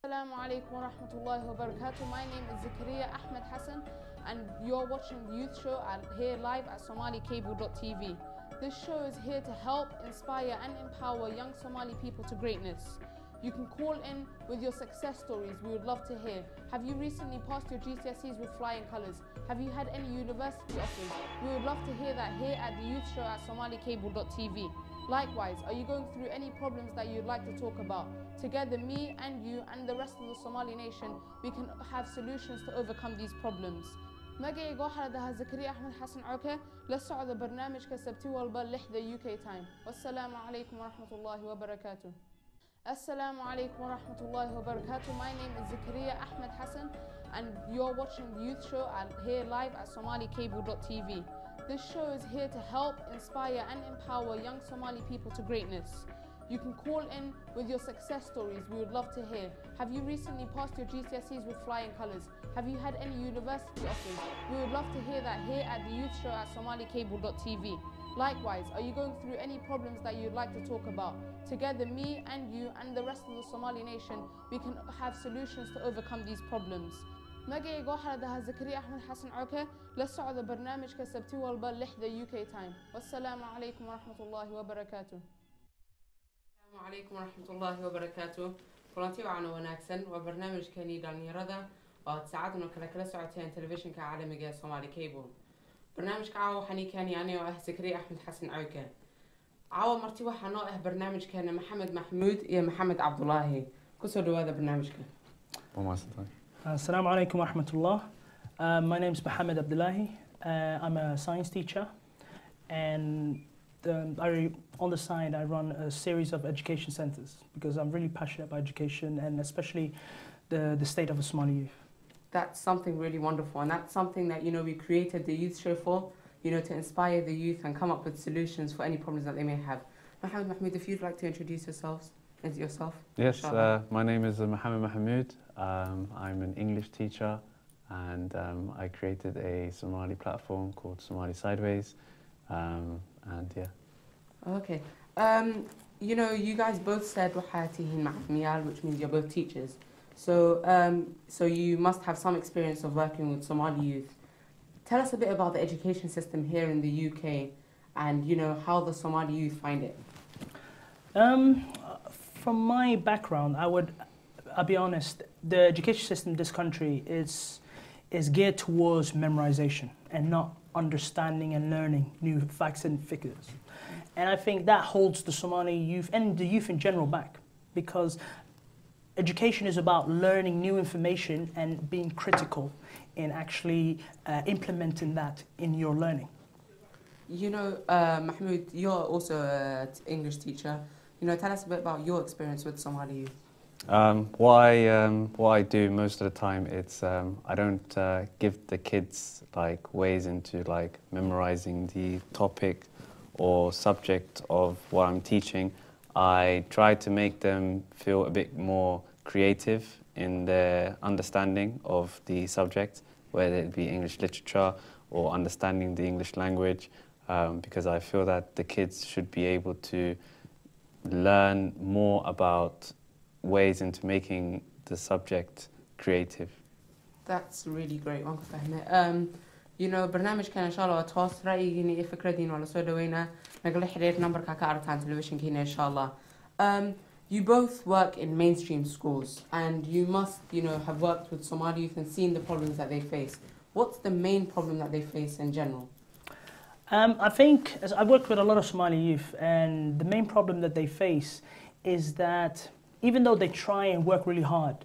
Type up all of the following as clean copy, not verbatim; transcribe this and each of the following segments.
Assalamu alaikum wa rahmatullahi wa barakatuh. My name is Zakaria Ahmed Hassan and you're watching the Youthshow here live at somalicable.tv. This show is here to help, inspire and empower young Somali people to greatness. You can call in with your success stories, we would love to hear. Have you recently passed your GCSEs with flying colours? Have you had any university offers? We would love to hear that here at the Youthshow at somalicable.tv. Likewise, are you going through any problems that you'd like to talk about? Together, me and you and the rest of the Somali nation, we can have solutions to overcome these problems. magacayga waxaa la dhahaa Zakaria Ahmed Hassan Cooke la socda barnaamijka sabti walba 6 UK time. Wassalamu alaikum wa rahmatullahi wa barakatuh. Assalamu alaikum wa rahmatullahi wa barakatuh. My name is Zakaria Ahmed Hassan and you're watching the Youthshow here live at somalicable.tv. This show is here to help, inspire and empower young Somali people to greatness. You can call in with your success stories, we would love to hear. Have you recently passed your GCSEs with flying colours? Have you had any university offers? We would love to hear that here at the Youthshow at somalicable.tv. Likewise, are you going through any problems that you'd like to talk about? Together, me and you and the rest of the Somali nation, we can have solutions to overcome these problems. magacayga waxaa la dhahaa Zakaria Ahmed Hassan Cooke la socda barnaamijka sabti walba 6 UK time. Wassalamu alaikum wa rahmatullahi wa barakatuh. Assalamu alaikum wa rahmatullahi wa barakatuh. kulanti wacan wanaagsan waa barnaamijkeeni dhalinyarada oo saacaduna kala socoteen telefishinka caalamiga ee Somali Cable. barnaamijka caawa waxaan keenay aniga oo ah Zakaria Ahmed Hassan Cooke. caawa marti waxaa noo ah barnaamijkeena Maxamed Maxmuud iyo Maxamed Cabdullaahi. kusoo dhawaada barnaamijka. Assalamu alaikum wa rahmatullah. My name is Mohammed Abdullahi. I'm a science teacher and on the side I run a series of education centers because I'm really passionate about education and especially the state of the Somali youth. That's something really wonderful and that's something that we created the Youth Show for, to inspire the youth and come up with solutions for any problems that they may have. Mohammed Mahmoud, if you'd like to introduce yourself. Yes, my name is Mohammed Mahmoud. I'm an English teacher and I created a Somali platform called Somali Sideways and yeah. Okay. You guys both said which means you're both teachers. So you must have some experience of working with Somali youth. Tell us a bit about the education system here in the UK and how the Somali youth find it. From my background, I'll be honest, the education system in this country is geared towards memorization and not understanding and learning new facts and figures. And I think that holds the Somali youth and the youth in general back because education is about learning new information and being critical in actually implementing that in your learning. Mahmoud, you're also an English teacher. Tell us a bit about your experience with Somali youth. What I do most of the time, it's I don't give the kids ways into memorizing the topic or subject of what I'm teaching. I try to make them feel a bit more creative in their understanding of the subject, whether it be English literature or understanding the English language, because I feel that the kids should be able to learn more about ways into making the subject creative. That's really great. barnaamijkan insha Allah toos ra'yigiina iyo fikradiina wala soo dhaweynaa nagala xiriir numberka ka aragtaan televisionkiina insha Allah. You both work in mainstream schools and you must have worked with Somali youth and seen the problems that they face. What's the main problem that they face in general? I think, as I've worked with a lot of Somali youth, and the main problem that they face is that even though they try and work really hard,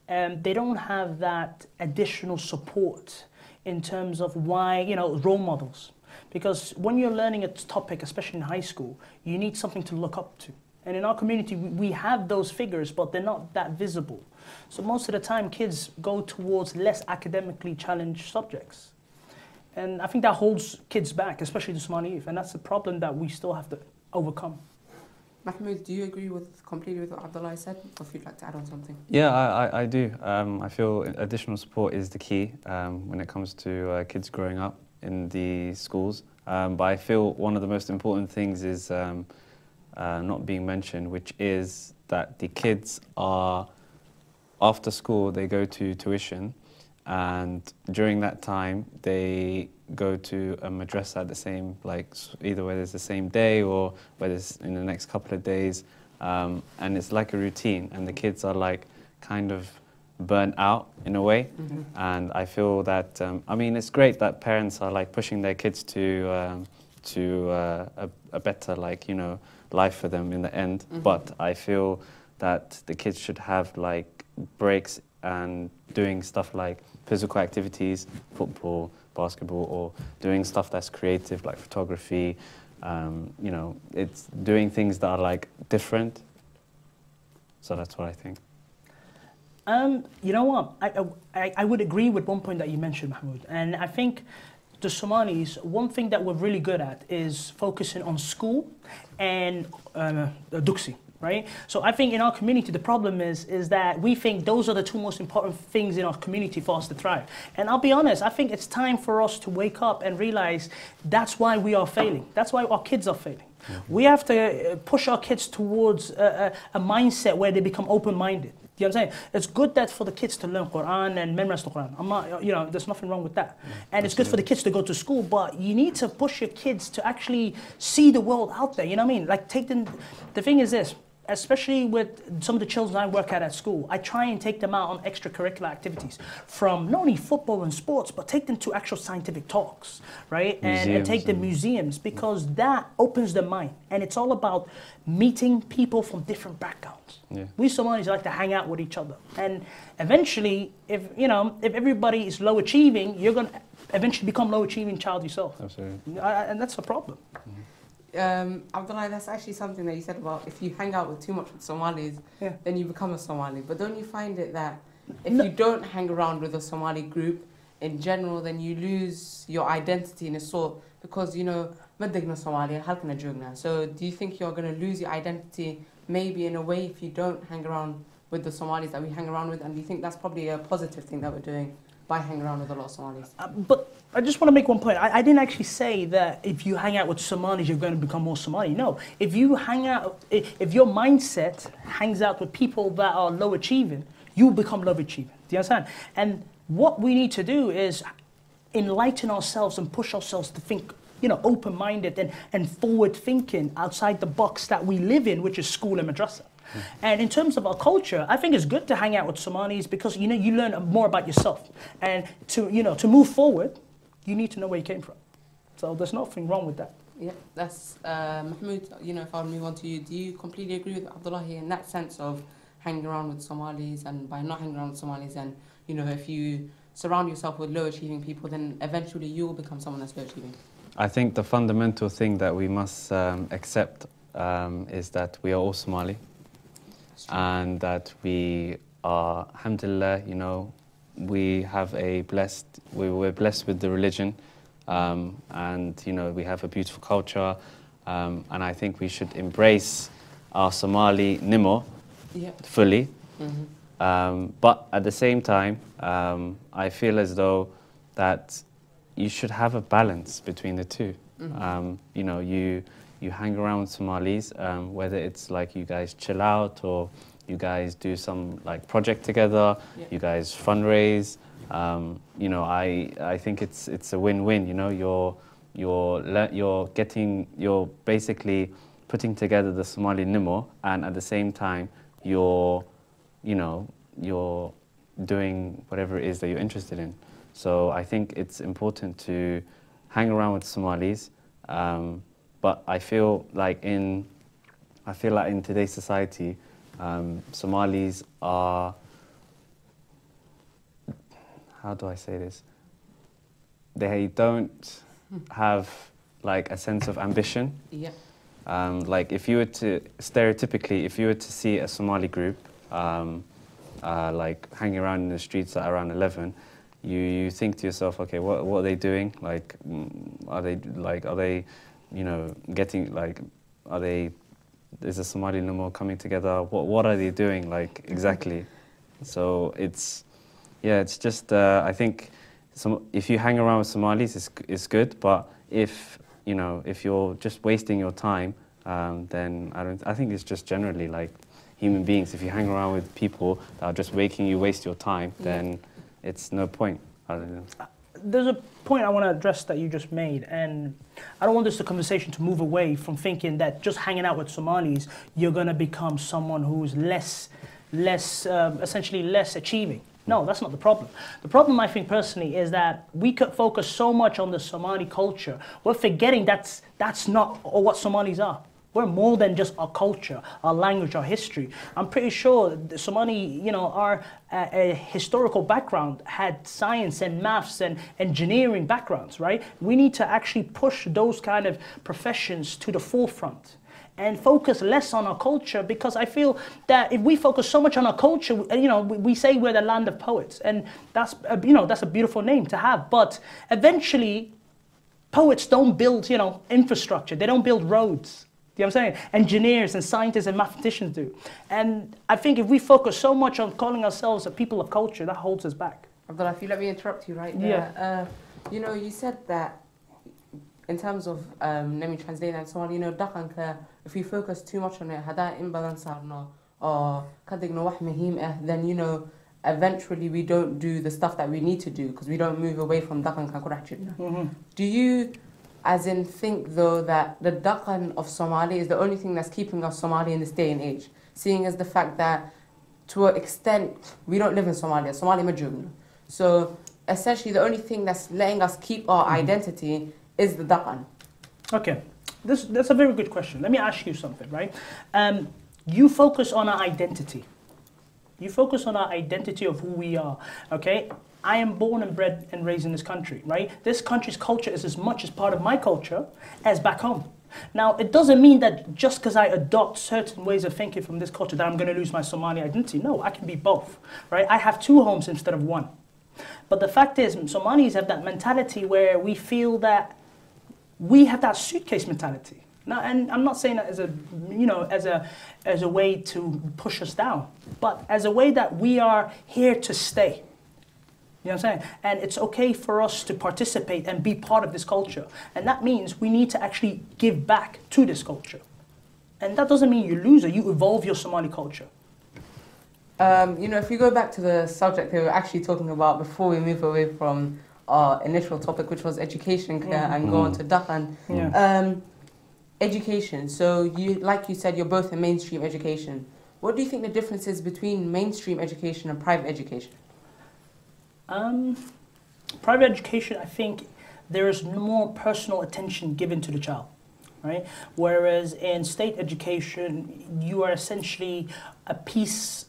they don't have that additional support in terms of role models. Because when you're learning a topic, especially in high school, you need something to look up to. And in our community, we have those figures, but they're not that visible. So most of the time, kids go towards less academically challenged subjects. And I think that holds kids back, especially the Somali youth, and that's a problem that we still have to overcome. Mahmoud, do you agree completely with what Abdullah said, or if you'd like to add on something? Yeah, I do. I feel additional support is the key when it comes to kids growing up in the schools. But I feel one of the most important things is not being mentioned, which is that the kids are after school they go to tuition, and during that time they go to a madrasa at the same, like either whether it's the same day or whether it's in the next couple of days, and it's like a routine, and the kids are like kind of burnt out in a way. And I feel that I mean, it's great that parents are like pushing their kids to a better, like, you know, life for them in the end. But I feel that the kids should have like breaks and doing stuff like physical activities, football, basketball, or doing stuff that's creative like photography. You know, it's doing things that are like different. So that's what I think. You know what? I would agree with one point that you mentioned, Mahmoud. And I think the Somalis, one thing that we're really good at is focusing on school and duksi, right? So I think in our community, the problem is that we think those are the two most important things in our community for us to thrive. And I'll be honest, I think it's time for us to wake up and realize that's why we are failing. That's why our kids are failing. We have to push our kids towards a mindset where they become open-minded. You know what I'm saying? It's good that for the kids to learn Quran and memorize the Quran. I'm not, you know, there's nothing wrong with that. And it's good for the kids to go to school, but you need to push your kids to actually see the world out there. You know what I mean? Like take them. The thing is this, especially with some of the children I work at school, I try and take them out on extracurricular activities from not only football and sports, but take them to actual scientific talks, right? And take them museums, because that opens their mind. And it's all about meeting people from different backgrounds. We Somalis like to hang out with each other. And eventually, if everybody is low achieving, you're going to eventually become low achieving child yourself. Absolutely. And that's a problem. Abdullah, that's actually something that you said about if you hang out with too much with Somalis, then you become a Somali. But don't you find it that if you don't hang around with a Somali group in general, then you lose your identity in a sort? Because, you know, madagna Somali, halkana jugna. So do you think you're going to lose your identity maybe in a way if you don't hang around with the Somalis that we hang around with? And do you think that's probably a positive thing that we're doing by hanging around with a lot of Somalis? But I just want to make one point. I didn't actually say that if you hang out with Somalis, you're going to become more Somali. No. If you hang out, if your mindset hangs out with people that are low achieving, you become low achieving. Do you understand? And what we need to do is enlighten ourselves and push ourselves to think, you know, open-minded and forward-thinking outside the box that we live in, which is school and madrasa. And in terms of our culture, I think it's good to hang out with Somalis because, you know, you learn more about yourself. And to move forward, you need to know where you came from. So there's nothing wrong with that. Yeah, that's Mahmoud. You know, if I'll move on to you, do you completely agree with Abdullah here in that sense of hanging around with Somalis, and by not hanging around with Somalis, and you know, if you surround yourself with low achieving people, then eventually you will become someone that's low achieving? I think the fundamental thing that we must accept is that we are all Somali, and that we are, alhamdulillah, you know, we're blessed with the religion, and you know, we have a beautiful culture, and I think we should embrace our Somali nimo fully. But at the same time, I feel as though that you should have a balance between the two. You know, you hang around with Somalis, whether it's like you guys chill out or you guys do some like project together, you guys fundraise. You know, I think it's a win-win. You know, you're basically putting together the Somali nimo, and at the same time you're doing whatever it is that you're interested in. So I think it's important to hang around with Somalis, but I feel like in today's society, Somalis are, how do I say this? They don't have like a sense of ambition. Like if you were to, stereotypically, if you were to see a Somali group like hanging around in the streets at around 11, you think to yourself, okay, what are they doing? Like, are they, you know, getting like, is a Somali Namo coming together? What are they doing? Like exactly. So it's just I think if you hang around with Somalis, it's good. But if you're just wasting your time, then I think it's just generally like human beings. If you hang around with people that are just making you waste your time, then it's no point. I don't know. There's a point I want to address that you just made, and I don't want this conversation to move away from thinking that just hanging out with Somalis, you're going to become someone who's essentially less achieving. No, that's not the problem. The problem, I think personally, is that we could focus so much on the Somali culture, we're forgetting that's not what Somalis are. We're more than just our culture, our language, our history. I'm pretty sure the Somali, our historical background had science and maths and engineering backgrounds, right? We need to actually push those kind of professions to the forefront and focus less on our culture, because I feel that if we focus so much on our culture, we say we're the land of poets, and that's a beautiful name to have, but eventually poets don't build, infrastructure, they don't build roads. You know what I'm saying? Engineers and scientists and mathematicians do. And I think if we focus so much on calling ourselves a people of culture, that holds us back. Abdullah, if you let me interrupt you right there. Yeah. You said that in terms of, let me translate that in Somali, dhaqanka, if we focus too much on it, hada imbalance or kadigno wax muhiim then, eventually we don't do the stuff that we need to do because we don't move away from dhaqanka qur'an. Do you think, though, that the dhaqan of Somali is the only thing that's keeping us Somali in this day and age? Seeing as the fact that, to an extent, we don't live in Somalia, Somali majugna. So, essentially, the only thing that's letting us keep our identity is the dhaqan. Okay, that's a very good question. Let me ask you something, right? You focus on our identity. You focus on our identity of who we are, okay? I am born and bred and raised in this country, right? This country's culture is as much as part of my culture as back home. Now, it doesn't mean that just because I adopt certain ways of thinking from this culture that I'm going to lose my Somali identity. No, I can be both, right? I have two homes instead of one. But the fact is, Somalis have that mentality where we feel that we have that suitcase mentality. Now, and I'm not saying that as a way to push us down, but as a way that we are here to stay. You know what I'm saying? And it's okay for us to participate and be part of this culture. And that means we need to actually give back to this culture. And that doesn't mean you lose it, you evolve your Somali culture. If we go back to the subject that we were actually talking about before we move away from our initial topic, which was education, and go on to dhaqan. Yeah. Education. So, like you said, you're both in mainstream education. What do you think the difference is between mainstream education and private education? Private education, I think there is more personal attention given to the child, right? Whereas in state education, you are essentially a piece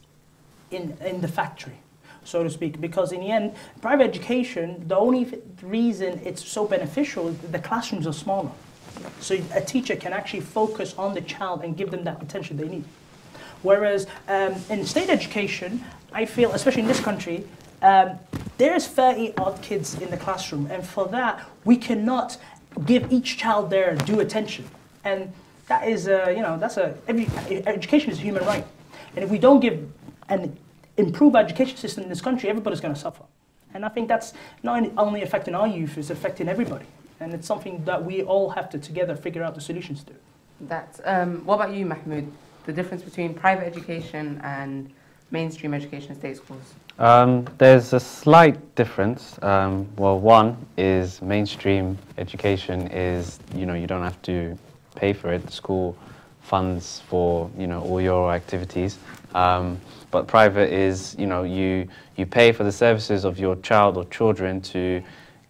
in the factory, so to speak. Because in the end, private education, the only reason it's so beneficial is that the classrooms are smaller. So a teacher can actually focus on the child and give them that attention they need. Whereas in state education, I feel, especially in this country, there's 30 odd kids in the classroom, and for that we cannot give each child their due attention. And that is, education is a human right. And if we don't give and improve our education system in this country, everybody's going to suffer. And I think that's not only affecting our youth, it's affecting everybody. And it's something that we all have to together figure out the solutions to. That's, what about you, Mahmoud? The difference between private education and mainstream education in state schools? There's a slight difference. Well, one is mainstream education is, you don't have to pay for it. The school funds for, all your activities. But private is, you pay for the services of your child or children to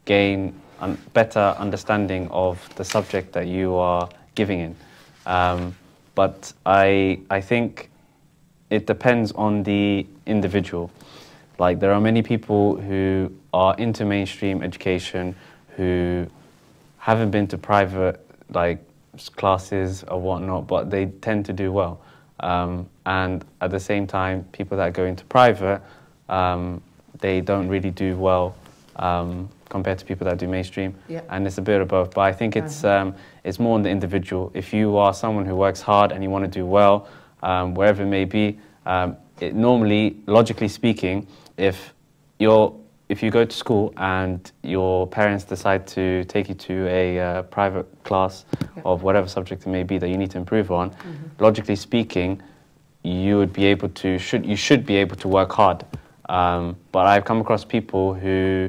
gain a better understanding of the subject that you are giving in. But I think it depends on the individual. Like, there are many people who are into mainstream education who haven't been to private, classes or whatnot, but they tend to do well. And at the same time, people that go into private, they don't really do well compared to people that do mainstream. Yeah. And it's a bit of both. But I think it's more on the individual. If you are someone who works hard and you want to do well, wherever it may be, normally, logically speaking, if you go to school and your parents decide to take you to a private class of whatever subject it may be that you need to improve on, logically speaking, you would be able to, you should be able to work hard. But I've come across people who,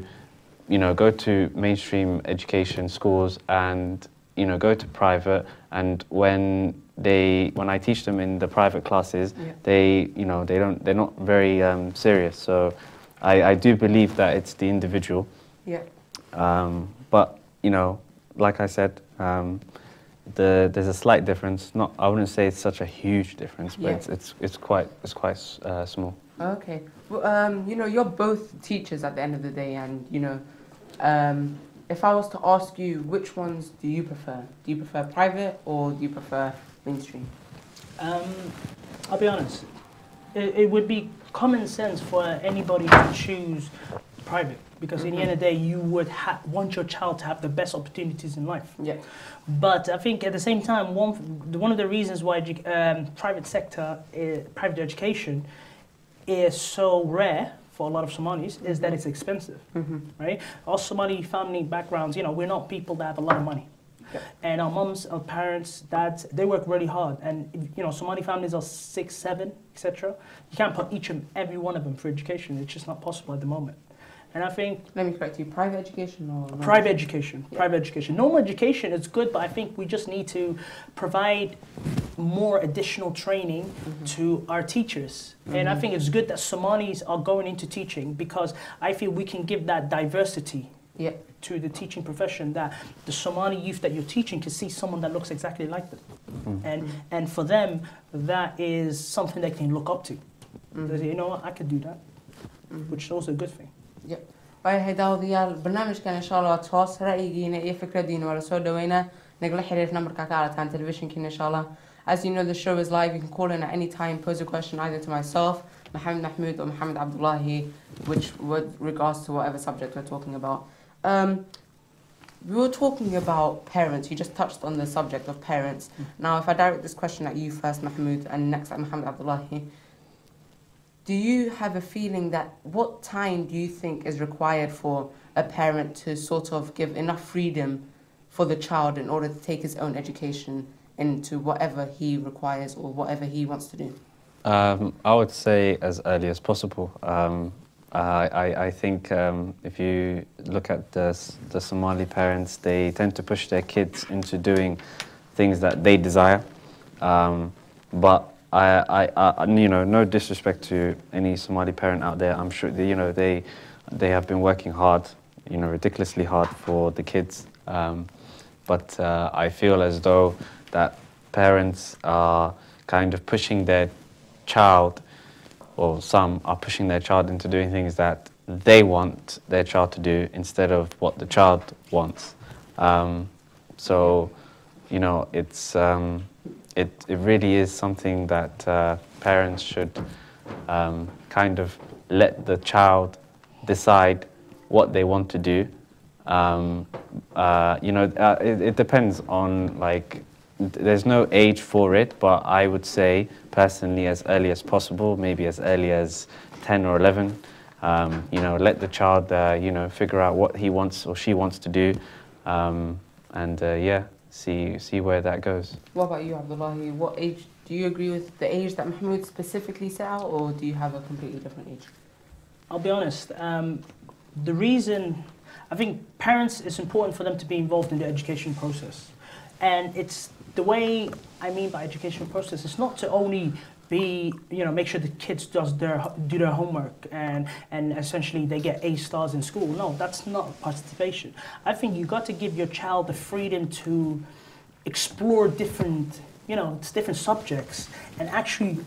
you know, go to mainstream education schools and, you know, go to private, and when I teach them in the private classes, they, you know, they're not very serious. So I do believe that it's the individual. Yeah. But, you know, like I said, there's a slight difference. I wouldn't say it's such a huge difference, but it's quite small. Okay. Well, you know, you're both teachers at the end of the day, and you know, if I was to ask you, which ones do you prefer? Do you prefer private or do you prefer mainstream? I'll be honest. It would be common sense for anybody to choose private, because in the end of the day, you would want your child to have the best opportunities in life. Yeah. But I think at the same time, one of the reasons why private sector, private education is so rare for a lot of Somalis is that it's expensive, right? Our Somali family backgrounds, you know, we're not people that have a lot of money. Yep. And our mums, our parents, dads, they work really hard. And, you know, Somali families are 6, 7, etc. You can't put each and every one of them for education. It's just not possible at the moment. And I think... Let me correct you, private education or... Private education, private education. Normal education is good, but I think we just need to provide more additional training to our teachers. And I think it's good that Somalis are going into teaching, because I feel we can give that diversity to the teaching profession, that the Somali youth that you're teaching can see someone that looks exactly like them. And for them, that is something they can look up to. They say, you know what, I could do that, which is also a good thing. waayahay daawadayaal barnaamijkan insha Allah waad hoos ra'yigiina iyo fikradiina waa la soo dhaweynaa nagala xiriir numberka ka aragtaan telefishinkiina insha Allah. As you know, the show is live. You can call in at any time, pose a question either to myself, Mohammed Mahmoud, or Mohammed Abdullahi, with regards to whatever subject we're talking about. We were talking about parents. You just touched on the subject of parents. Now, if I direct this question at you first, Mahmoud, and next at Mohammed Abdullahi, do you have a feeling that what time do you think is required for a parent to sort of give enough freedom for the child in order to take his own education into whatever he requires or whatever he wants to do? I would say as early as possible. I think if you look at the Somali parents, they tend to push their kids into doing things that they desire. But you know, no disrespect to any Somali parent out there. I'm sure you know they have been working hard, you know, ridiculously hard for the kids. But I feel as though that parents are kind of pushing their child, or some are pushing their child into doing things that they want their child to do instead of what the child wants. So, you know, it really is something that parents should kind of let the child decide what they want to do. You know, it depends on, like, there's no age for it, but I would say personally as early as possible, maybe as early as 10 or 11. You know, let the child, you know, figure out what he wants or she wants to do, and yeah, see where that goes. What about you, Abdullahi? What age, do you agree with the age that Mahmoud specifically set out, or do you have a completely different age? I'll be honest, the reason, I think parents, it's important for them to be involved in the education process. And it's the way I mean by education process, it's not to only be, you know, make sure the kids do their homework and essentially they get A stars in school. No, that's not participation. I think you got to give your child the freedom to explore different, you know, different subjects and actually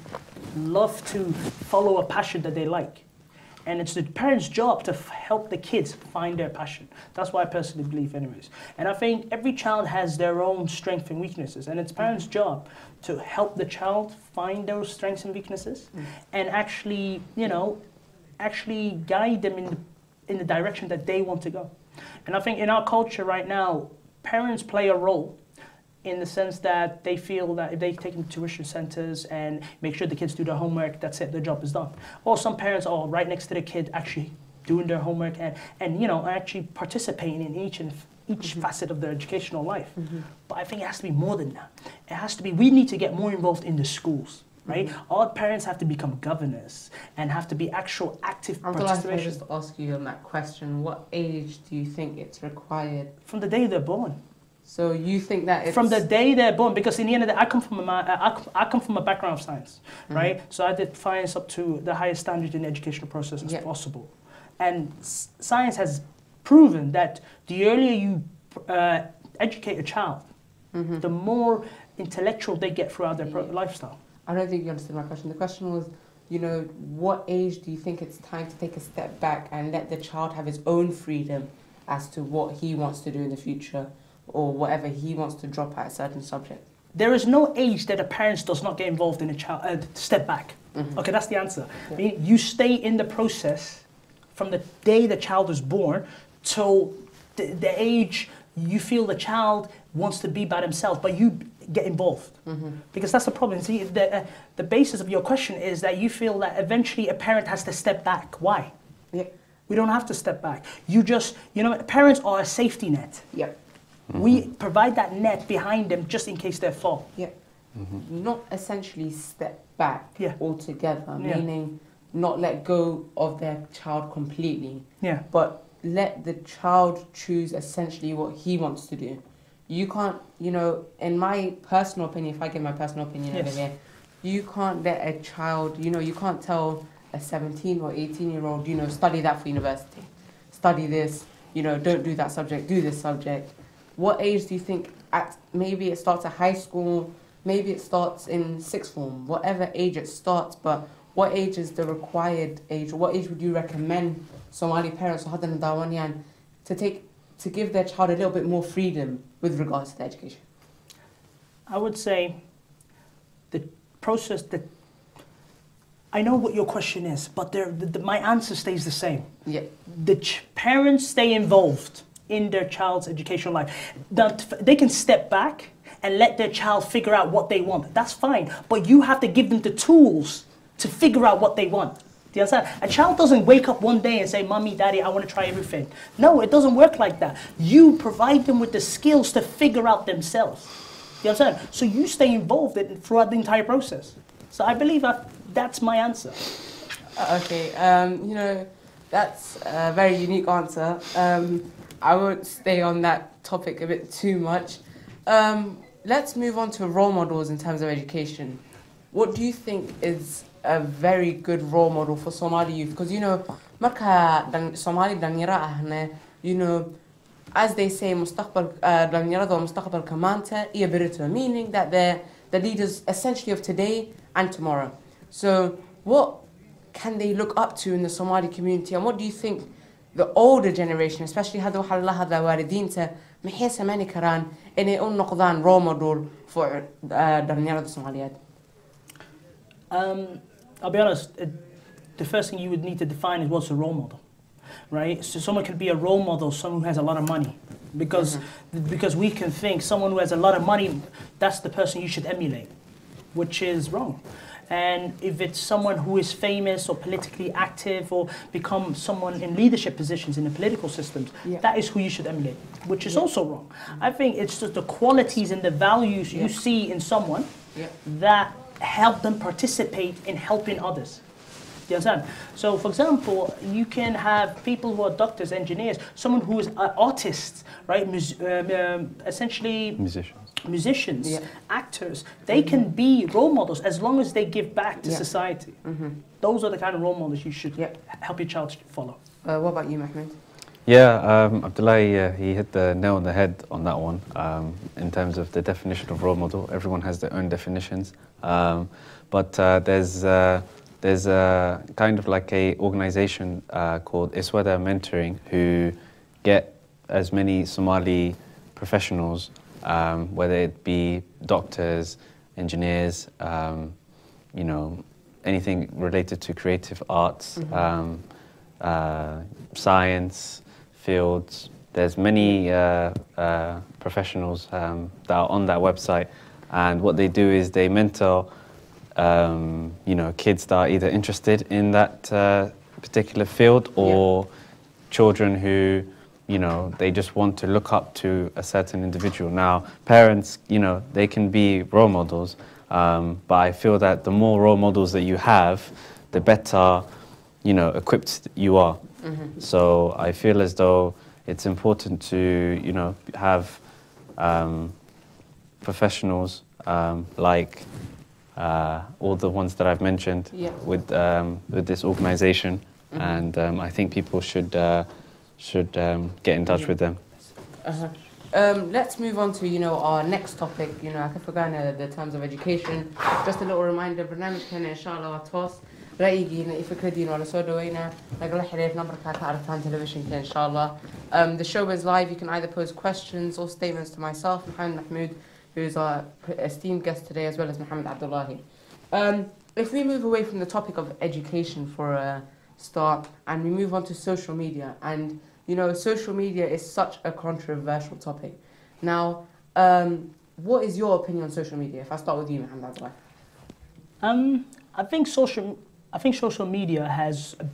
love to follow a passion that they like. And it's the parents' job to help the kids find their passion. That's what I personally believe anyways. And I think every child has their own strengths and weaknesses, and it's parents' job to help the child find those strengths and weaknesses and actually, you know, actually guide them in the direction that they want to go. And I think in our culture right now, parents play a role in the sense that they feel that if they take them to tuition centers and make sure the kids do their homework, that's it, their job is done. Or some parents are right next to the kid actually doing their homework and you know, actually participating in each facet of their educational life. But I think it has to be more than that. It has to be, we need to get more involved in the schools. right? Our parents have to become governors and have to be actual active participation. I just ask you on that question, what age do you think it's required? From the day they're born. So you think that it's... From the day they're born, because in the end of the day, I come from a background of science, right? So I did science up to the highest standard in the educational process as possible. And science has proven that the earlier you educate a child, the more intellectual they get throughout their lifestyle. I don't think you understood my question. The question was, you know, what age do you think it's time to take a step back and let the child have his own freedom as to what he wants to do in the future or whatever he wants to drop at a certain subject? There is no age that a parent does not get involved in a child, step back. Okay, that's the answer. Yeah. You stay in the process from the day the child is born till the age you feel the child wants to be by themselves, but you get involved. Because that's the problem. See, the basis of your question is that you feel that eventually a parent has to step back. Why? Yeah. We don't have to step back. You just, you know, parents are a safety net. Yeah. We provide that net behind them just in case they fall. Yeah. Not essentially step back altogether, meaning not let go of their child completely, but let the child choose essentially what he wants to do. You can't, you know, in my personal opinion, if I give my personal opinion over here, you can't let a child, you know, you can't tell a 17 or 18-year-old, you know, study that for university, study this, you know, don't do that subject, do this subject. What age do you think, maybe it starts at high school, maybe it starts in sixth form, whatever age it starts, but what age is the required age, or what age would you recommend Somali parents to give their child a little bit more freedom with regards to their education? I would say the process that, I know what your question is, but my answer stays the same. Yeah. The parents stay involved in their child's educational life. They can step back and let their child figure out what they want. That's fine, but you have to give them the tools to figure out what they want. Do you understand? A child doesn't wake up one day and say, Mommy, Daddy, I want to try everything. No, it doesn't work like that. You provide them with the skills to figure out themselves. Do you understand? So you stay involved throughout the entire process. So I believe that's my answer. Okay, you know, that's a very unique answer. I won't stay on that topic a bit too much. Let's move on to role models in terms of education. What do you think is a very good role model for Somali youth? Because, you know, Somali dhalinyaro you know, as they say, dhalinyarada mustaqbal kamanta iyo berito, meaning that they're the leaders essentially of today and tomorrow. So what can they look up to in the Somali community, and what do you think the older generation, especially هذا وحلا هذا والدينته محي سمعني كران إني أون نقدان role model for dhalinyarada Somaliyeed? I'll be honest, the first thing you would need to define is what's a role model, right? So someone can be a role model, someone who has a lot of money, because we can think someone who has a lot of money, that's the person you should emulate, which is wrong. And if it's someone who is famous or politically active or become someone in leadership positions in the political systems, that is who you should emulate, which is also wrong. I think it's just the qualities and the values you see in someone that help them participate in helping others. Do you understand? So, for example, you can have people who are doctors, engineers, someone who is an artist, right? Essentially musicians, actors. They can be role models as long as they give back to society. Those are the kind of role models you should help your child follow. What about you, Mahmoud? Yeah, Abdullah, he hit the nail on the head on that one. In terms of the definition of role model, everyone has their own definitions. But there's a kind of like a organization called Iswada Mentoring, who get as many Somali professionals, whether it be doctors, engineers, you know, anything related to creative arts, science, fields. There's many professionals that are on that website, and what they do is they mentor you know, kids that are either interested in that particular field, or children who, you know, they just want to look up to a certain individual. Now, parents, you know, they can be role models. But I feel that the more role models that you have, the better, you know, equipped you are. So I feel as though it's important to, you know, have professionals like all the ones that I've mentioned with this organisation, and I think people should get in touch with them. Let's move on to, you know, our next topic. You know, I can forget the terms of education. Just a little reminder, برنامجنا إن شاء الله توص رأينا يفكرين ولا سودوينا نقول حريف نمبر كعرفتان television إن شاء الله. The show is live. You can either pose questions or statements to myself, Mohammed Mahmoud, who is our esteemed guest today, as well as Mohammed Abdullahi. If we move away from the topic of education for a start, and we move on to social media, and you know, social media is such a controversial topic. Now, what is your opinion on social media? If I start with you, Mohammed Abdullahi. I think social media has a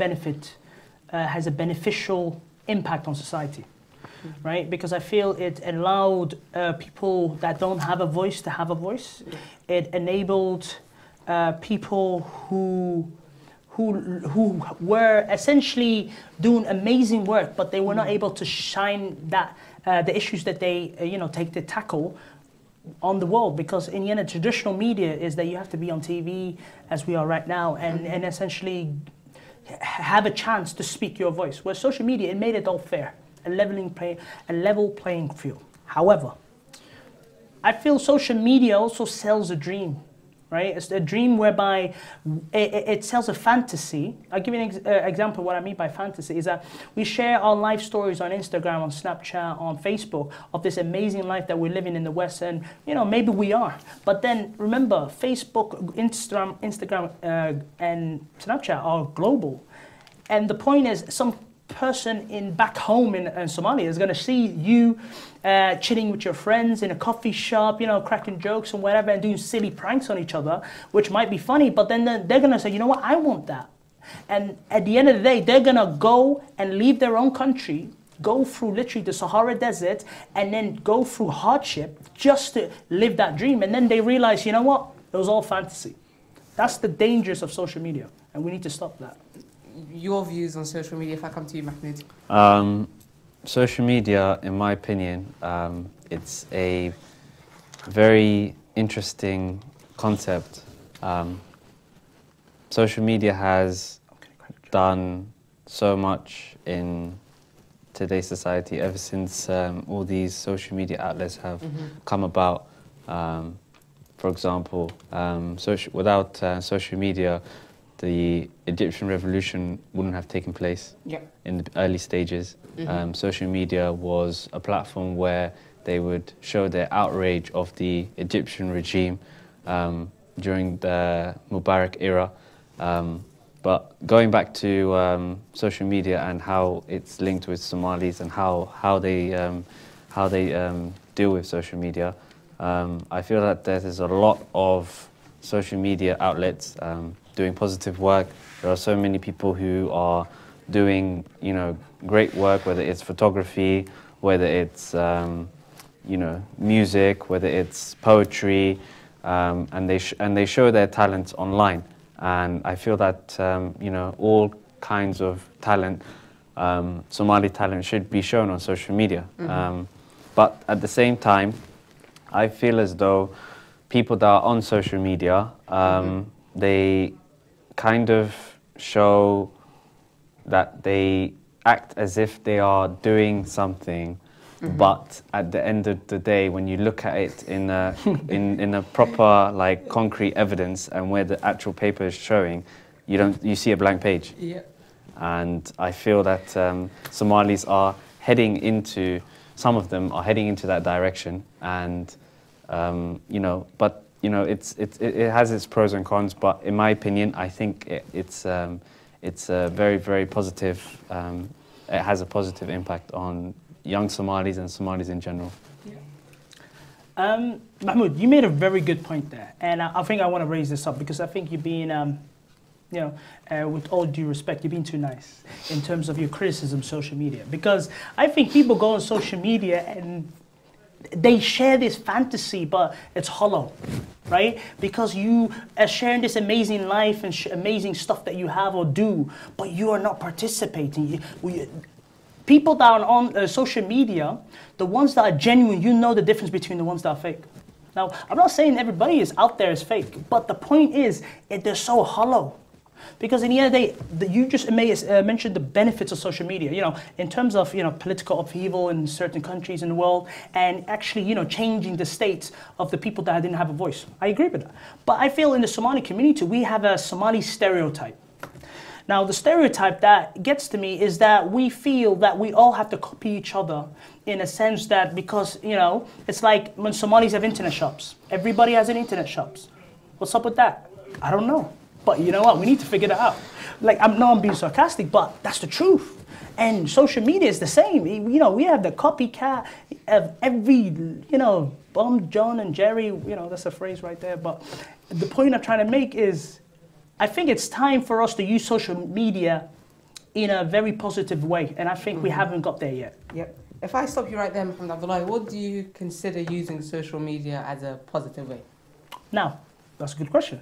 beneficial impact on society, right? Because I feel it allowed people that don't have a voice to have a voice. It enabled people who were essentially doing amazing work, but they were not able to shine that the issues that they take to tackle on the world. Because in the end, traditional media is that you have to be on TV, as we are right now, and essentially have a chance to speak your voice. Where social media, it made it all fair, a level playing field. However, I feel social media also sells a dream. Right? It's a dream whereby it sells a fantasy. I'll give you an example. What I mean by fantasy is that we share our life stories on Instagram, on Snapchat, on Facebook of this amazing life that we're living in the West, and you know, maybe we are. But then remember, Facebook, Instagram, and Snapchat are global, and the point is, some person back home in Somalia is going to see you chilling with your friends in a coffee shop, you know, cracking jokes and whatever, and doing silly pranks on each other, which might be funny, but then they're going to say, you know what, I want that. And at the end of the day, they're going to go and leave their own country, go through literally the Sahara Desert, and then go through hardship just to live that dream. And then they realize, you know what, it was all fantasy. That's the dangers of social media, and we need to stop that. Your views on social media, if I come to you, Mahmoud. Social media, in my opinion, it's a very interesting concept. Social media has done so much in today's society ever since all these social media outlets have come about. For example, without social media, the Egyptian revolution wouldn't have taken place in the early stages. Social media was a platform where they would show their outrage of the Egyptian regime during the Mubarak era. But going back to social media and how it's linked with Somalis and how they deal with social media, I feel that there is a lot of social media outlets doing positive work. There are so many people who are doing, you know, great work, whether it's photography, whether it's, you know, music, whether it's poetry, and they show their talents online. And I feel that, you know, all kinds of talent, Somali talent, should be shown on social media. But at the same time, I feel as though people that are on social media, they kind of show that they act as if they are doing something, but at the end of the day, when you look at it in a proper, like, concrete evidence and where the actual paper is showing, you see a blank page. And I feel that Somalis are heading into, some of them are heading into that direction, and you know, but you know, it has its pros and cons, but in my opinion, I think it's a very, very positive, it has a positive impact on young Somalis and Somalis in general. Mahmoud, you made a very good point there, and I think I want to raise this up because I think you're being, you know, with all due respect, you're being too nice in terms of your criticism of social media. Because I think people go on social media and they share this fantasy, but it's hollow, right? Because you are sharing this amazing life and amazing stuff that you have or do, but you are not participating. People that are on social media, the ones that are genuine, you know the difference between the ones that are fake. Now, I'm not saying everybody is out there is fake, but the point is, they're so hollow. Because in the end of the day, you just mentioned the benefits of social media, you know, in terms of, you know, political upheaval in certain countries in the world, and actually, you know, changing the state of the people that didn't have a voice. I agree with that. But I feel in the Somali community, we have a Somali stereotype. Now, the stereotype that gets to me is that we feel that we all have to copy each other in a sense that because, you know, it's like when Somalis have internet shops. Everybody has an internet shops. What's up with that? I don't know. But you know what? We need to figure that out. Like, I'm being sarcastic, but that's the truth. And social media is the same. You know, we have the copycat of every, you know, Bum, John, and Jerry. You know, that's a phrase right there. But the point I'm trying to make is, I think it's time for us to use social media in a very positive way. And I think we haven't got there yet. Yep. If I stop you right there, Mohammed Abdullah, what do you consider using social media as a positive way? Now, that's a good question.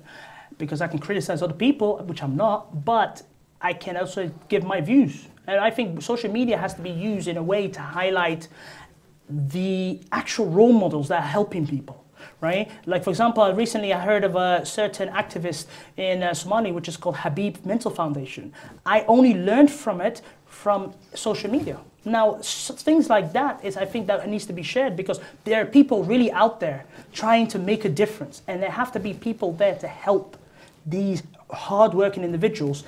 Because I can criticize other people, which I'm not, but I can also give my views. And I think social media has to be used in a way to highlight the actual role models that are helping people, right? Like, for example, recently I heard of a certain activist in Somali, which is called Habib Mental Foundation. I only learned from it from social media. Now, things like that is, I think that needs to be shared because there are people really out there trying to make a difference. And there have to be people there to help these hard-working individuals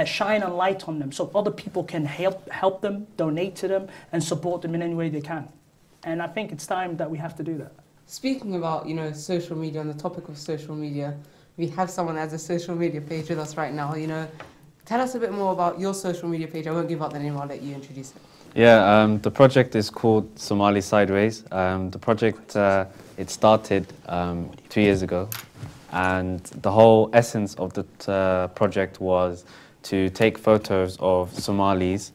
shine a light on them so other people can help them, donate to them, and support them in any way they can. And I think it's time that we have to do that. Speaking about, you know, social media, on the topic of social media, we have someone that has a social media page with us right now. You know, tell us a bit more about your social media page. I won't give out the name, I'll let you introduce it. Yeah, the project is called Somali Sideways. The project, it started 2 years ago. And the whole essence of the project was to take photos of Somalis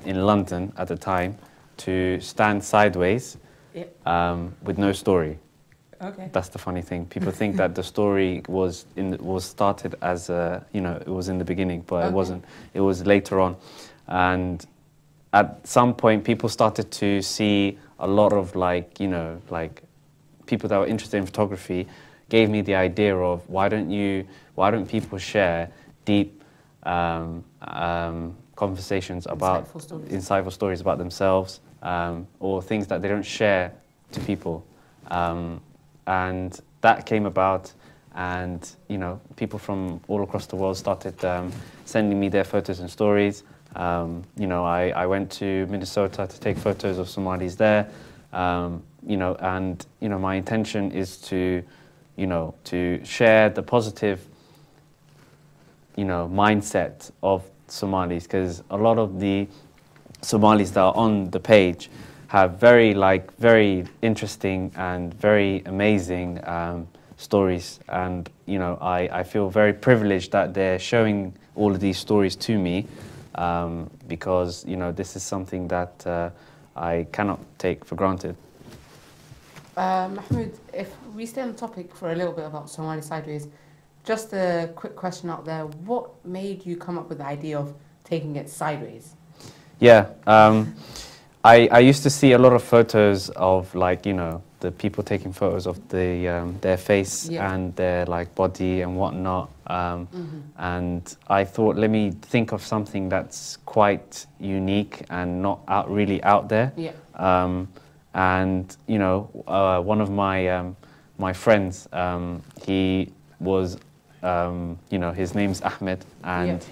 in London at the time to stand sideways with no story. Okay. That's the funny thing. People think that the story was started as you know, it was in the beginning, but it wasn't. It was later on, and at some point, people started to see a lot of like, you know, like people that were interested in photography. Gave me the idea of why don't people share deep conversations about insightful stories about themselves or things that they don't share to people, and that came about, and you know, people from all across the world started sending me their photos and stories. You know, I went to Minnesota to take photos of Somalis there, you know, and you know, my intention is to, you know, to share the positive, you know, mindset of Somalis, because a lot of the Somalis that are on the page have very interesting and very amazing stories, and you know, I feel very privileged that they're showing all of these stories to me, because you know, this is something that I cannot take for granted. Mahmoud, if we stay on the topic for a little bit about Somali Sideways, just a quick question out there. What made you come up with the idea of taking it sideways? Yeah, I used to see a lot of photos of, like, you know, the people taking photos of their face and their like body and whatnot, and I thought, let me think of something that's quite unique and not really out there. And you know, one of my friends, he was, you know, his name's Ahmed, and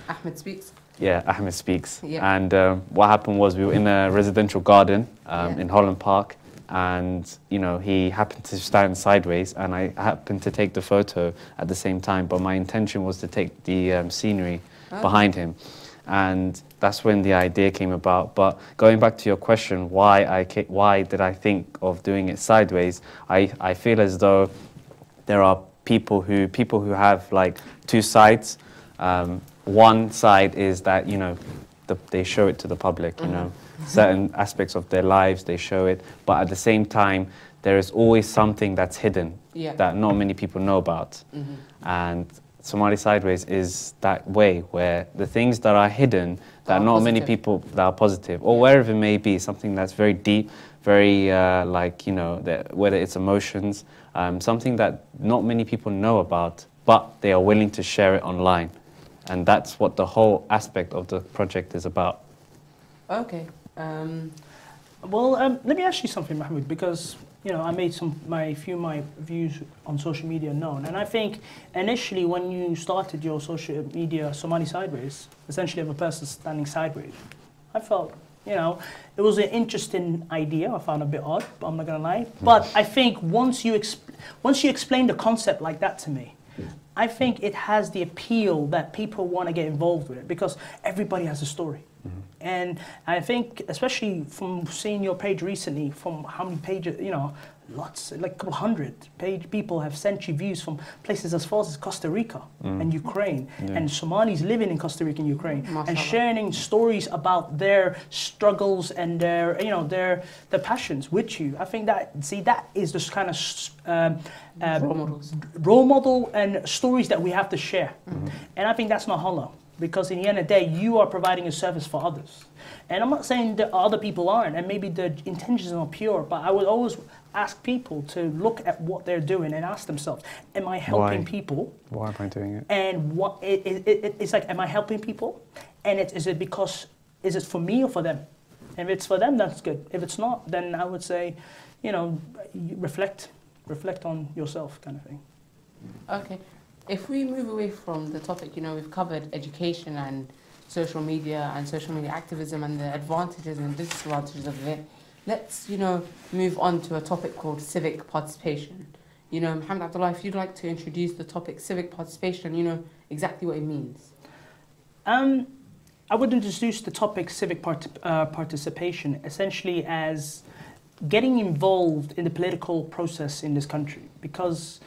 Ahmed speaks. Yeah, Ahmed speaks. And what happened was, we were in a residential garden in Holland Park, and you know, he happened to stand sideways, and I happened to take the photo at the same time. But my intention was to take the scenery behind him, and that's when the idea came about. But going back to your question, why did I think of doing it sideways? I feel as though there are people who have like two sides. One side is that, you know, they show it to the public, you know, certain aspects of their lives, they show it, but at the same time, there is always something that's hidden that not many people know about. And Somali Sideways is that way, where the things that are hidden, that not many people, that are positive, or wherever it may be, something that's very deep, very like, you know, whether it's emotions, something that not many people know about, but they are willing to share it online. And that's what the whole aspect of the project is about. Okay. Well, let me ask you something, Mahmoud, because you know I made my views on social media known, and I think initially when you started your social media Somali Sideways, essentially of a person standing sideways, I felt, you know, it was an interesting idea. I found it a bit odd, but I'm not gonna lie. But I think once you explain the concept like that to me, I think it has the appeal that people want to get involved with it, because everybody has a story. And I think, especially from seeing your page recently, from how many pages, you know, lots, like a couple hundred people have sent you views from places as far as Costa Rica and Ukraine, and Somalis living in Costa Rica and Ukraine, and sharing stories about their struggles and their, you know, their passions with you. I think that, see, that is this kind of role model and stories that we have to share. And I think that's not hollow, because in the end of the day, you are providing a service for others. And I'm not saying that other people aren't, and maybe the intentions are pure, but I would always ask people to look at what they're doing and ask themselves, am I helping people? Why am I doing it? And what it's like, am I helping people? And is it for me or for them? And if it's for them, that's good. If it's not, then I would say, you know, reflect on yourself, kind of thing. Okay. If we move away from the topic, you know, we've covered education and social media activism and the advantages and disadvantages of it. Let's, you know, move on to a topic called civic participation. You know, Muhammad Abdullah, if you'd like to introduce the topic civic participation, you know, exactly what it means. I would introduce the topic civic participation essentially as getting involved in the political process in this country, because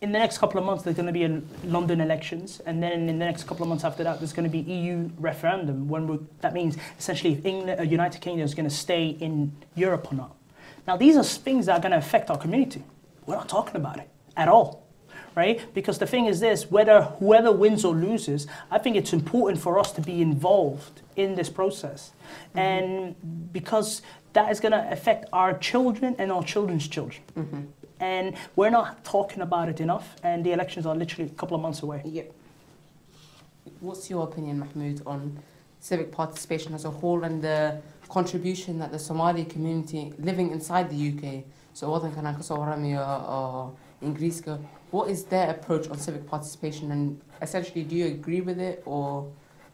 in the next couple of months, there's going to be London elections, and then in the next couple of months after that, there's going to be EU referendum. That means essentially if United Kingdom is going to stay in Europe or not. Now, these are things that are going to affect our community. We're not talking about it at all, right? Because the thing is this: whoever wins or loses, I think it's important for us to be involved in this process, and because that is going to affect our children and our children's children. And we're not talking about it enough, and the elections are literally a couple of months away. Yeah. What's your opinion, Mahmoud, on civic participation as a whole and the contribution that the Somali community living inside the UK, so wadankan aan kasoo waramayo oo Ingiriiska, what is their approach on civic participation, and essentially do you agree with it, or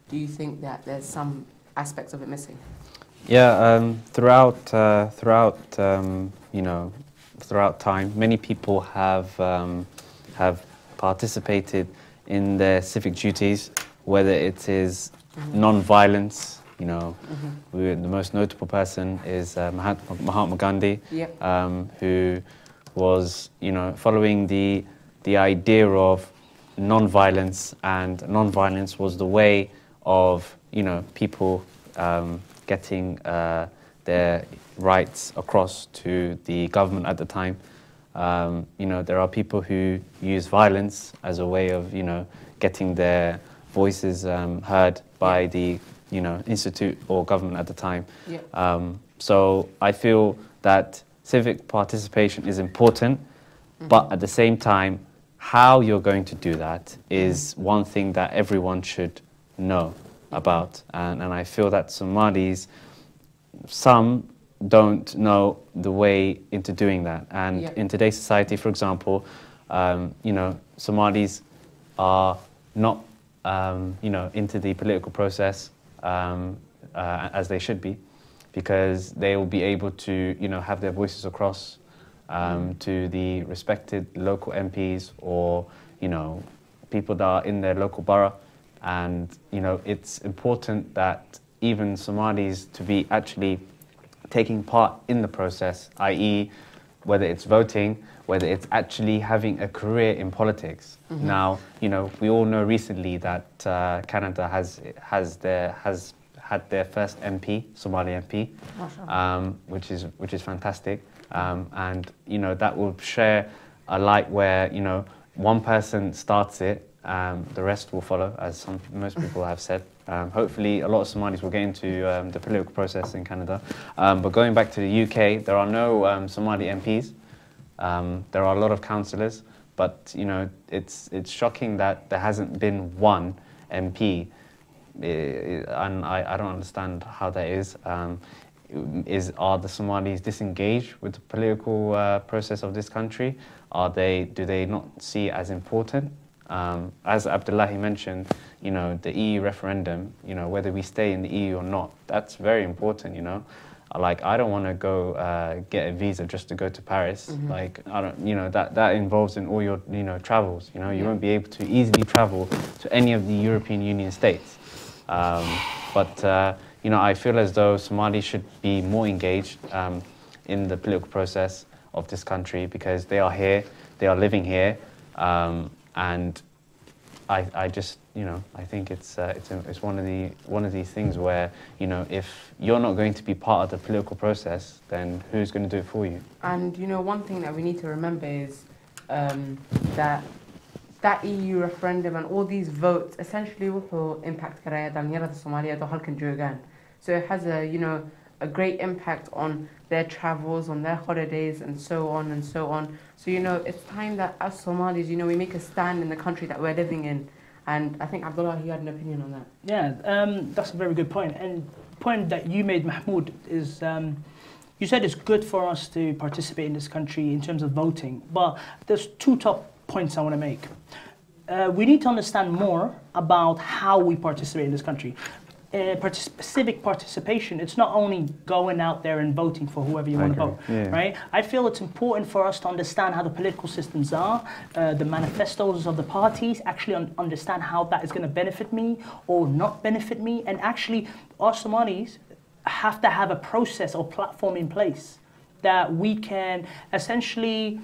do you think that there's some aspects of it missing? Yeah, throughout you know, throughout time, many people have participated in their civic duties, whether it is non-violence. You know, the most notable person is Mahatma Gandhi, who was, you know, following the idea of non-violence, and non-violence was the way of, you know, people getting their rights across to the government at the time. You know, there are people who use violence as a way of, you know, getting their voices heard by the, you know, institute or government at the time. So I feel that civic participation is important, but at the same time, how you're going to do that is one thing that everyone should know about. And I feel that Somalis, some don't know the way into doing that. And in today's society, for example, you know, Somalis are not, you know, into the political process as they should be, because they will be able to, you know, have their voices across to the respected local MPs or, you know, people that are in their local borough. And, you know, it's important that even Somalis to be actually taking part in the process, i.e. whether it's voting, whether it's actually having a career in politics. Now, you know, we all know recently that Canada has had their first MP, Somali MP, which is fantastic. And you know, that will share a light where, you know, one person starts it, the rest will follow, as most people have said. Hopefully a lot of Somalis will get into the political process in Canada. But going back to the UK, there are no Somali MPs. There are a lot of councillors, but you know, it's shocking that there hasn't been one MP, and I don't understand how that is. Are the Somalis disengaged with the political process of this country? Do they not see it as important? As Abdullahi mentioned, you know, the EU referendum, you know, whether we stay in the EU or not, that's very important, you know. Like, I don't want to go get a visa just to go to Paris. Like, I don't, you know, that involves in all your, you know, travels. You know, you won't be able to easily travel to any of the European Union states. You know, I feel as though Somalis should be more engaged in the political process of this country, because they are here, they are living here, and I just, you know, I think it's one of these things where, you know, if you're not going to be part of the political process, then who's going to do it for you? And you know, one thing that we need to remember is that EU referendum and all these votes essentially will impact dhalinyarada Soomaaliyeed oo halkan joogaan. So it has a, you know, a great impact on their travels, on their holidays, and so on and so on. So, you know, it's time that as Somalis, you know, we make a stand in the country that we're living in. And I think, Abdullah, you had an opinion on that. Yeah, that's a very good point. And the point that you made, Mahmoud, is you said it's good for us to participate in this country in terms of voting. But there's two top points I want to make. We need to understand more about how we participate in this country. Civic participation, it's not only going out there and voting for whoever you want to vote, right? I feel it's important for us to understand how the political systems are, the manifestos of the parties, actually understand how that is going to benefit me or not benefit me, and actually our Somalis have to have a process or platform in place that we can essentially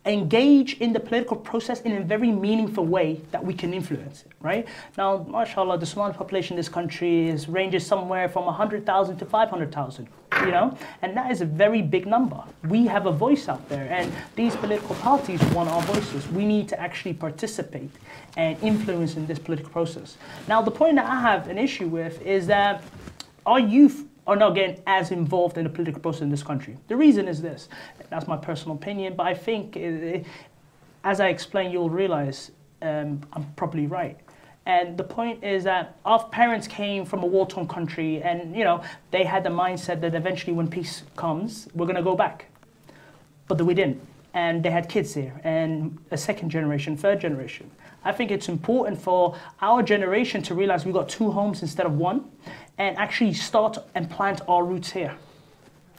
engage in the political process in a very meaningful way that we can influence it, right? Now, mashallah, the Somali population in this country ranges somewhere from 100,000 to 500,000, you know? And that is a very big number. We have a voice out there, and these political parties want our voices. We need to actually participate and influence in this political process. Now, the point that I have an issue with is that our youth are not getting as involved in the political process in this country. The reason is this. That's my personal opinion, but I think, as I explain, you'll realize I'm probably right. And the point is that our parents came from a war-torn country, and you know, they had the mindset that eventually when peace comes, we're going to go back. But we didn't. And they had kids here, and a second generation, third generation. I think it's important for our generation to realize we've got two homes instead of one, and actually start and plant our roots here.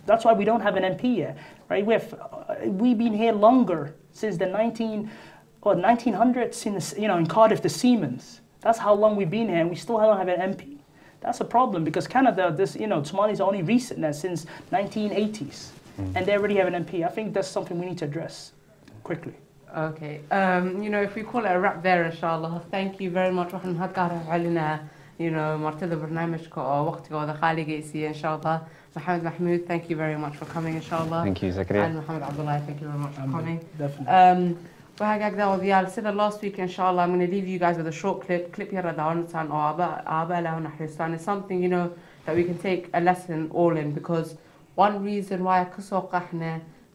That's why we don't have an MP yet, right? We've been here longer, since the 1900s, since, you know, in Cardiff, the Siemens. That's how long we've been here, and we still don't have an MP. That's a problem, because Canada, you know, Somalis are only recent now, since 1980s, and they already have an MP. I think that's something we need to address quickly. Okay, you know, if we call it a wrap there, inshallah, thank you very much. You know, martida barnaamijka oo waqtigooda qaaliga isiiya inshallah. Mohammed Mahmoud, thank you very much for coming, inshallah. Thank you, Zakaria. And Mohammed Abdullah, thank you very much for coming. Definitely. So last week, inshallah, I'm going to leave you guys with a short clip here at it's something, you know, that we can take a lesson all in, because one reason why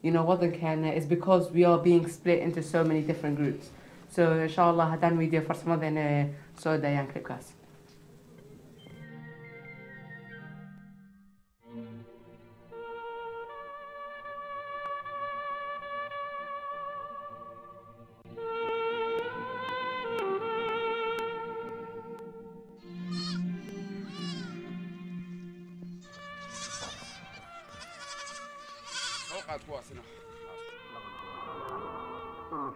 you know, is because we are being split into so many different groups. So inshallah, hadan video for some of the so the young clip guys.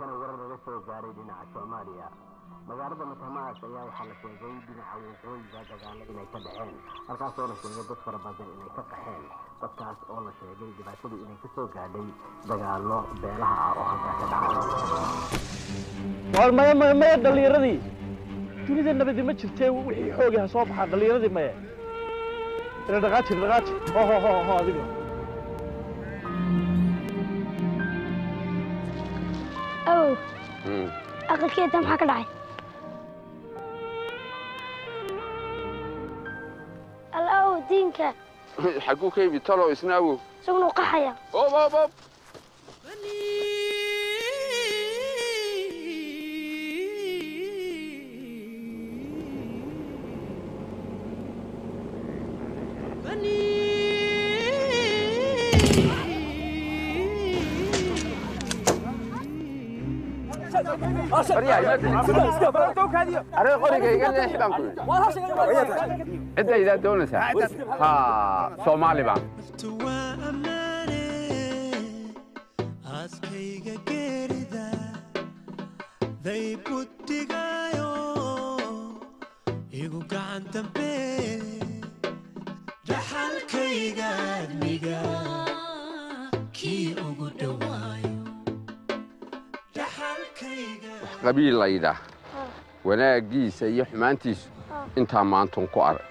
كان ورد لسه جاري دينا Soomaaliya magaalada Matamaas ayaa waxa la sheegay dhinaca waqooyiga dagaalada inay ka dhaceen halkaas oo la sheegay dad fara badan inay ka qaxeen dadkaas oo la sheegay dhibaatadu inay ka soo gaadhay dagaalo beelaha ah oo halkaas ka dhacay war ma dhaliiradii dunida nabadi ma jirtee wixii xoogaha soo baxaa dhalinyaradi ma ila dhaqaaji ho adiga أو أقل كده محاك العين الأو دينك حقوك كيف يطلعوا يسناووا سمنو قحية أوب أنا قولي كي قال لي حبان كل عدة إذا دونسها ها صومالي بان قبيل لايدا ولا جيس أي حمانتيس أنت ما أنتم قارئ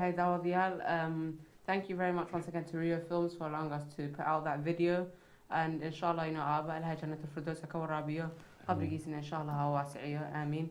Hi Dawadiyal. Thank you very much once again to Rio Films for allowing us to put out that video, and inshallah, you know, Aba Al Jannat al-Firdaus kawarabiyo qabrigiisna inshallah ha waasiyo aamin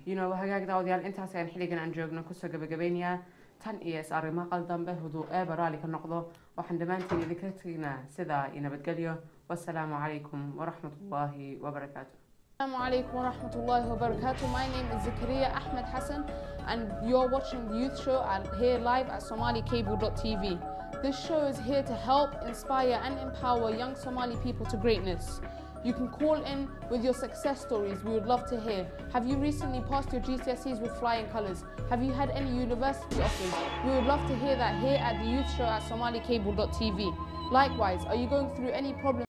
you know hagaag Dawadiyal intaas ayaan xiligan aan joogno ku soo gabagabeynaya tan iyo arrimaha qaldanbe huduu baraali ka noqdo waxaan dhamaantiin idinka tagnaa sida nabadgelyo wassalaamu calaykum warahmatullahi wabarakaatuh. Assalamu alaikum wa rahmatullahi wa barakatuh. My name is Zakaria Ahmed Hassan and you're watching the Youthshow here live at somalicable.tv. This show is here to help, inspire and empower young Somali people to greatness. You can call in with your success stories, we would love to hear. Have you recently passed your GCSEs with flying colours? Have you had any university offers? We would love to hear that here at the Youthshow at somalicable.tv. Likewise, are you going through any problems